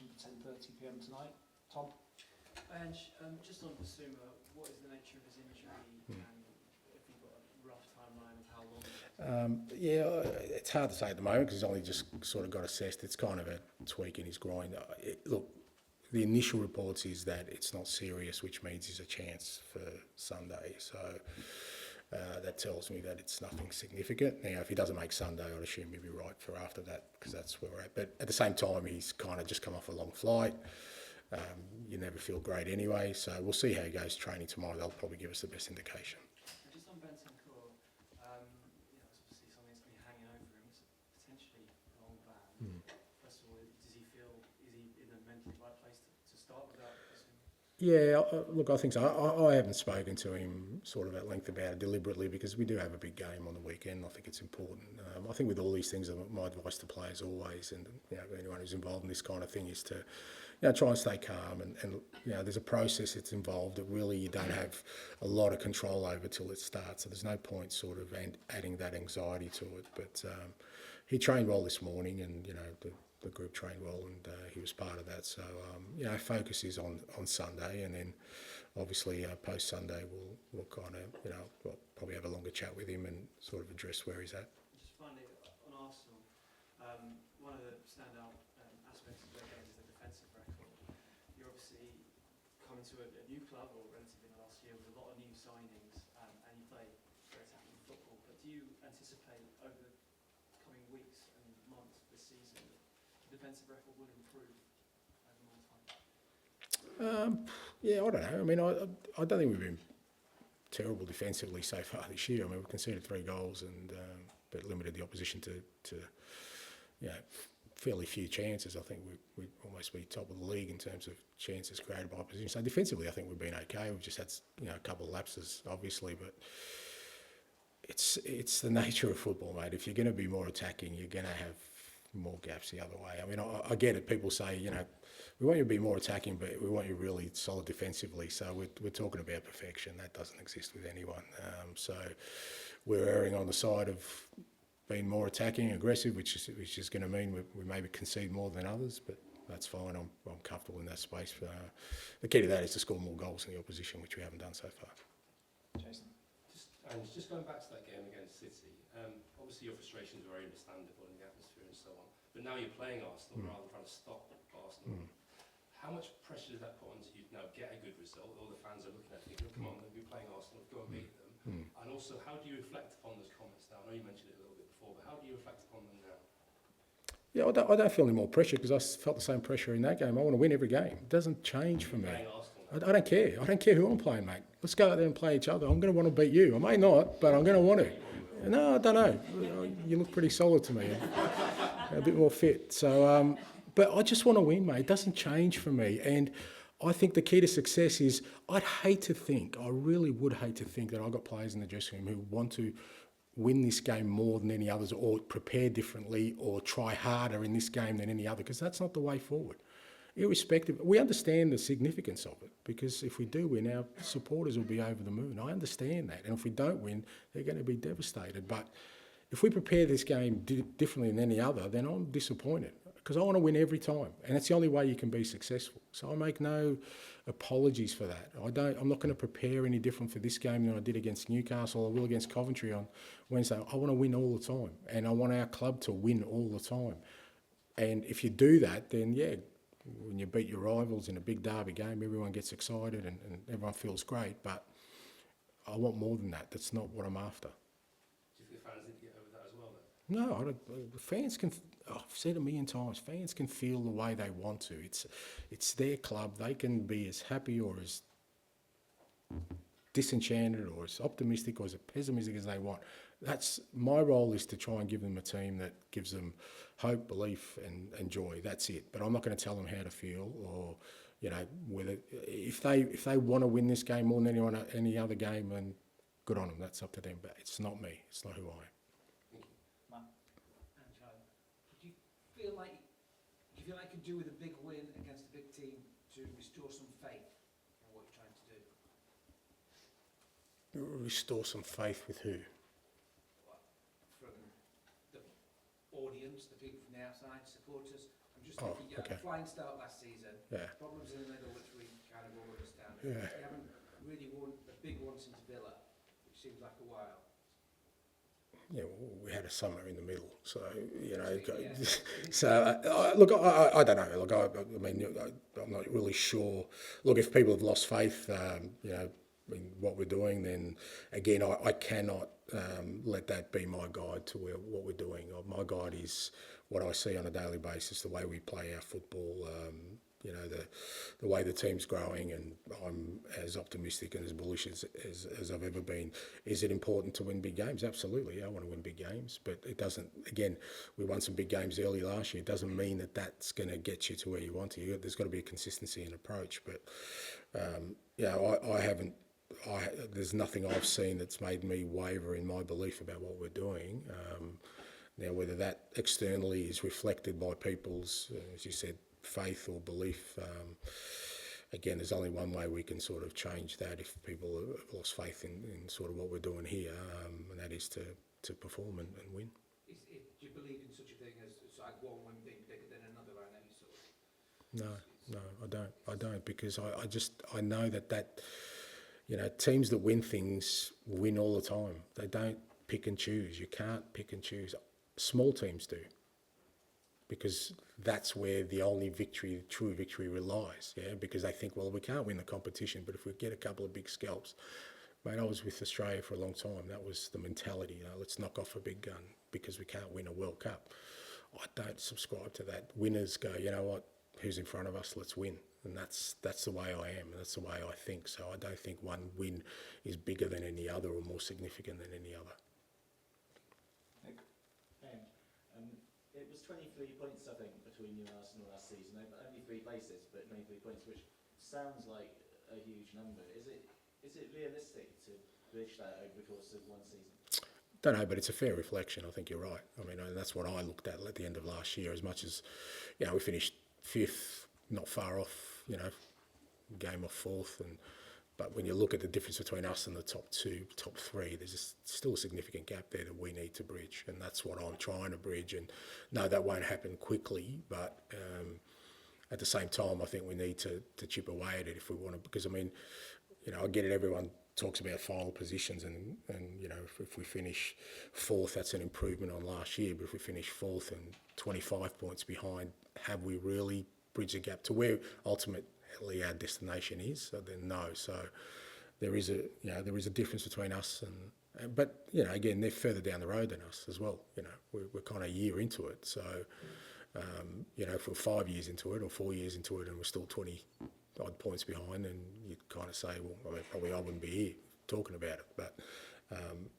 action for 10:30 p.m. tonight. Tom? Ange, just on Bissouma, what is the nature of his injury and if you've got a rough timeline of how long? It's hard to say at the moment because he's only just sort of got assessed. It's kind of a tweak in his groin. Look, the initial reports is that it's not serious, which means there's a chance for Sunday. So that tells me that it's nothing significant. Now, if he doesn't make Sunday, I'd assume he'll be right for after that because that's where we're at. But at the same time, he's kind of just come off a long flight. You never feel great anyway, so we'll see how he goes training tomorrow. They'll probably give us the best indication. Just on Bentancur, it's obviously something that's been hanging over him. It's potentially a long ban. First of all, does he feel, is he in the mentally right place to start without this? Yeah, look, I think so. I haven't spoken to him sort of at length about it deliberately because we do have a big game on the weekend. I think it's important. I think with all these things, my advice to players always, and anyone who's involved in this kind of thing, is to try and stay calm. And there's a process that's involved that really you don't have a lot of control over till it starts. So there's no point sort of adding that anxiety to it. But he trained well this morning, and the group trained well, and he was part of that. So focus is on Sunday, and then obviously post Sunday we'll kind of we'll probably have a longer chat with him and sort of address where he's at. Just finally on Arsenal, one of the standout aspects of their game is the defensive record. You're obviously coming to a new club, or relatively in the last year, with a lot of new signings, and you play very attacking football. But do you anticipate over the coming weeks and months of this season that the defensive record will improve over more time? I don't know. I mean, I don't think we've been terrible defensively so far this year. I mean, we've conceded 3 goals and but limited the opposition to fairly few chances. I think we'd almost be top of the league in terms of chances created by opposition. So defensively, I think we've been okay. We've just had a couple of lapses, obviously, but it's the nature of football, mate. If you're going to be more attacking, you're going to have more gaps the other way. I mean, I get it. People say, we want you to be more attacking, but we want you really solid defensively. So we're talking about perfection. That doesn't exist with anyone. So we're erring on the side of being more attacking, aggressive, which is going to mean we maybe concede more than others, but that's fine. I'm comfortable in that space. The key to that is to score more goals than the opposition, which we haven't done so far. Jason? Just going back to that game against City, obviously your frustrations are very understandable in the atmosphere and so on, but now you're playing Arsenal rather than trying to stop Arsenal. How much pressure does that put onto you to now get a good result? All the fans are looking at thinking, come on, we're playing Arsenal, go and beat them. And also, how do you reflect upon those comments now? I know you mentioned it a little bit before, but how do you reflect upon them now? Yeah, I don't feel any more pressure because I felt the same pressure in that game. I want to win every game. It doesn't change for me. I don't care. I don't care who I'm playing, mate. Let's go out there and play each other. I'm going to want to beat you. I may not, but I'm going to want to. No, I don't know. You look pretty solid to me. A bit more fit. So, but I just want to win, mate. It doesn't change for me. And I think the key to success is I really would hate to think that I've got players in the dressing room who want to win this game more than any others, or prepare differently, or try harder in this game than any other, because that's not the way forward. Irrespective, we understand the significance of it, because if we do win, our supporters will be over the moon. I understand that. And if we don't win, they're going to be devastated. But if we prepare this game differently than any other, then I'm disappointed, because I want to win every time. And it's the only way you can be successful. So I make no apologies for that. I'm not going to prepare any different for this game than I did against Newcastle. I will against Coventry on Wednesday. I want to win all the time. And I want our club to win all the time. And if you do that, then when you beat your rivals in a big derby game, everyone gets excited and everyone feels great. But I want more than that. That's not what I'm after. Do you think the fans need to get over that as well, then? No, I don't. Fans can. I've said a million times. Fans can feel the way they want to. It's their club. They can be as happy or as disenchanted or as optimistic or as pessimistic as they want. That's my role, is to try and give them a team that gives them hope, belief, and joy. That's it. But I'm not going to tell them how to feel, or whether if they want to win this game more than any other game, then good on them. That's up to them. But it's not me. It's not who I am. Matt? Do you feel like you could do with a big win against a big team to restore some faith in what you're trying to do? Restore some faith with who? From the audience, the people from the outside, supporters. I'm just Oh, thinking, okay. flying start last season, Yeah. problems in the middle, which we kind of all understand. Yeah. You haven't really won a big one since Villa, which seems like a while. Yeah, well, we had a summer in the middle, so you know. Yeah. So look, I don't know. Look, I mean, I'm not really sure. Look, if people have lost faith, you know, in what we're doing, then again, I cannot let that be my guide to what we're doing. My guide is what I see on a daily basis, the way we play our football. You know, the way the team's growing, and I'm as optimistic and as bullish as I've ever been. Is it important to win big games? Absolutely, I want to win big games, but it doesn't. Again, we won some big games early last year. It doesn't mean that that's going to get you to where you want to. There's got to be a consistency in approach. But yeah, I haven't. There's nothing I've seen that's made me waver in my belief about what we're doing. Now, whether that externally is reflected by people's, as you said, faith or belief, again, there's only one way we can sort of change that if people have lost faith in sort of what we're doing here, and that is to perform and win. Do you believe in such a thing as like one win being bigger than another? I know you sort of. No, I don't, because I know that you know, teams that win things win all the time. They don't pick and choose. You can't pick and choose. Small teams do, because that's where the only victory, true victory, relies. Yeah, because they think, well, we can't win the competition, but if we get a couple of big scalps, mate, I was with Australia for a long time. That was the mentality. You know, let's knock off a big gun because we can't win a World Cup. I don't subscribe to that. Winners go, you know what? Who's in front of us? Let's win. And that's the way I am, and that's the way I think. So I don't think one win is bigger than any other or more significant than any other. It was 23 points, I think, between you and Arsenal last season. Only 3 places, but 23 points, which sounds like a huge number. Is it realistic to bridge that over the course of one season? Don't know, but it's a fair reflection. I think you're right. I mean, and that's what I looked at the end of last year. As much as, you know, we finished 5th, not far off, you know, game off 4th, but when you look at the difference between us and the top 2, top 3, there's still a significant gap there that we need to bridge, and that's what I'm trying to bridge. And no, that won't happen quickly, but at the same time, I think we need to chip away at it if we want to. Because I mean, you know, I get it. Everyone talks about final positions, and you know, if we finish 4th, that's an improvement on last year. But if we finish 4th and 25 points behind, have we really bridged the gap to where ultimately our destination is? So then no. So there is a difference between us and but you know, again, they're further down the road than us as well. You know, we're kind of a year into it. So you know, if we're 5 years into it or 4 years into it and we're still 20 odd points behind, then you'd kind of say, well, I mean, probably I wouldn't be here talking about it. But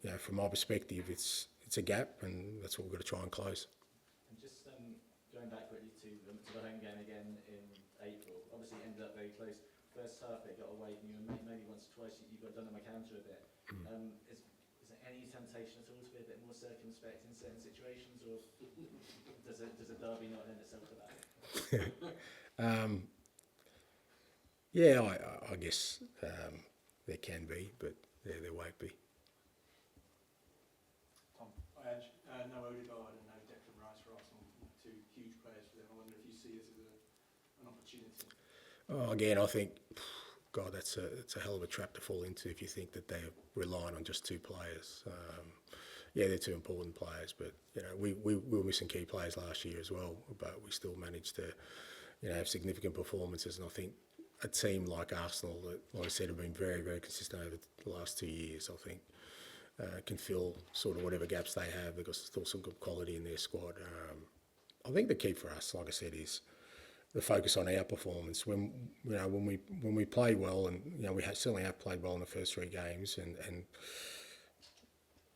you know, from my perspective, it's a gap, and that's what we've got to try and close. And just going back quickly to the home game again in April, obviously it ended up very close. First half they got away from you, and maybe once or twice you got done on the counter a bit. Is there any temptation at all to be a bit more circumspect in certain situations, or does a derby not lend itself to that? Yeah, I guess there can be, but there won't be. Tom. Ange, no Odegaard and no Declan Rice for Arsenal, 2 huge players for them. I wonder if you see this as an opportunity. Oh, again, I think, God, it's a hell of a trap to fall into if you think that they're relying on just 2 players. Yeah, they're 2 important players, but you know, we were missing key players last year as well, but we still managed to, you know, have significant performances. And I think a team like Arsenal, that, like I said, have been very, very consistent over the last 2 years, I think can fill sort of whatever gaps they have. They've got still some good quality in their squad. I think the key for us, like I said, is the focus on our performance. When we play well, and you know, we certainly have played well in the first 3 games, and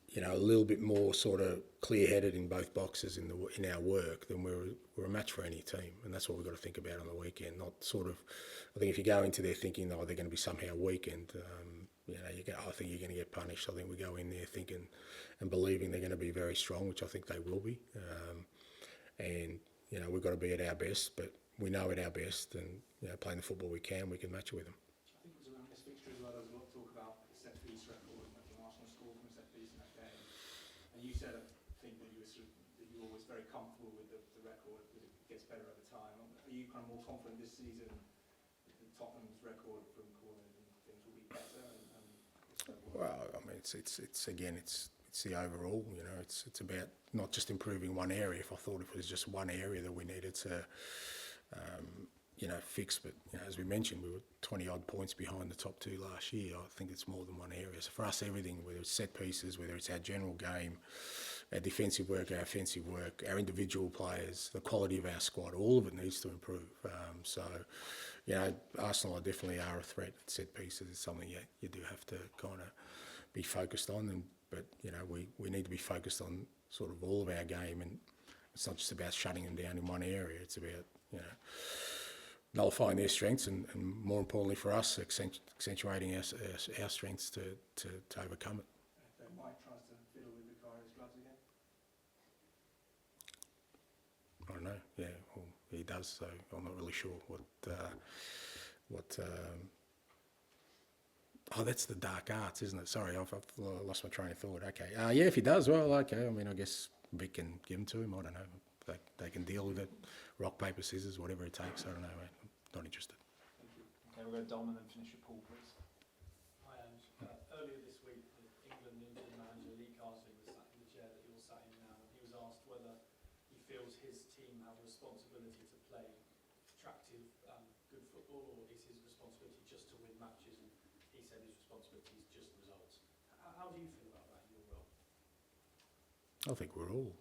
you know, a little bit more sort of clear-headed in both boxes in our work, then we're a match for any team, and that's what we've got to think about on the weekend. Not sort of, I think if you go into there thinking, oh, they're going to be somehow weakened, you know, I think you're going to get punished. I think we go in there thinking and believing they're going to be very strong, which I think they will be, and you know, we've got to be at our best, but we know at our best, and you know, playing the football we can match it with them. I think it was around this fixture as well. There was a lot of talk about the set piece record, and that Arsenal scored from a set piece in that game. And you said, I think that you were always very comfortable with the record, that it gets better over time. are you kind of more confident this season that Tottenham's record from corners and things will be better? Well, I mean, it's again, it's the overall. You know, it's about not just improving one area. If I thought it was just one area that we needed to, fix, but as we mentioned, we were 20 odd points behind the top two last year. I think it's more than one area. So for us, everything, whether it's set pieces, whether it's our general game, our defensive work, our offensive work, our individual players, the quality of our squad, all of it needs to improve. Arsenal definitely are a threat at set pieces. It's something you do have to kind of be focused on. But we need to be focused on sort of all of our game, and it's not just about shutting them down in one area. It's about nullifying their strengths and more importantly for us, accentuating our strengths to overcome it. If Mike tries to fiddle with Vicaria's gloves again? I don't know. Yeah, well, he does. So I'm not really sure what. Oh, that's the dark arts, isn't it? Sorry, I've lost my train of thought. Okay. Yeah, if he does, well, okay. I mean, I guess Vic can give them to him. I don't know. They can deal with it. Rock, paper, scissors, whatever it takes. I don't know, mate. I'm not interested. Okay, we'll go Dom and then finish with Paul, please. Hi, Ange. Earlier this week, the England interim manager Lee Carsley was sat in the chair that you're sat in now, and he was asked whether he feels his team have a responsibility to play attractive, good football, or is his responsibility just to win matches? And he said his responsibility is just results. How do you feel about that in your role? I think we're all.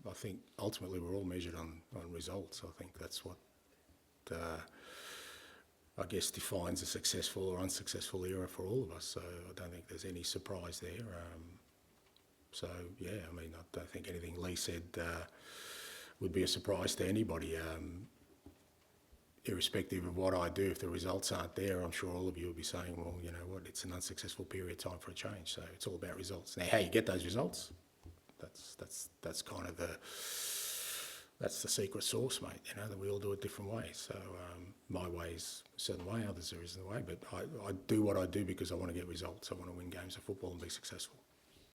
I think ultimately we're all measured on results. I think that's what I guess defines a successful or unsuccessful era for all of us. So I don't think there's any surprise there. I mean, I don't think anything Lee said would be a surprise to anybody. Irrespective of what I do, if the results aren't there, I'm sure all of you will be saying, well, you know what, it's an unsuccessful period, time for a change. So it's all about results. Now, how you get those results, that's kind of that's the secret sauce, mate. That we all do it different ways. So my way's a certain way, others are a certain way. But I do what I do because I want to get results. I want to win games of football and be successful.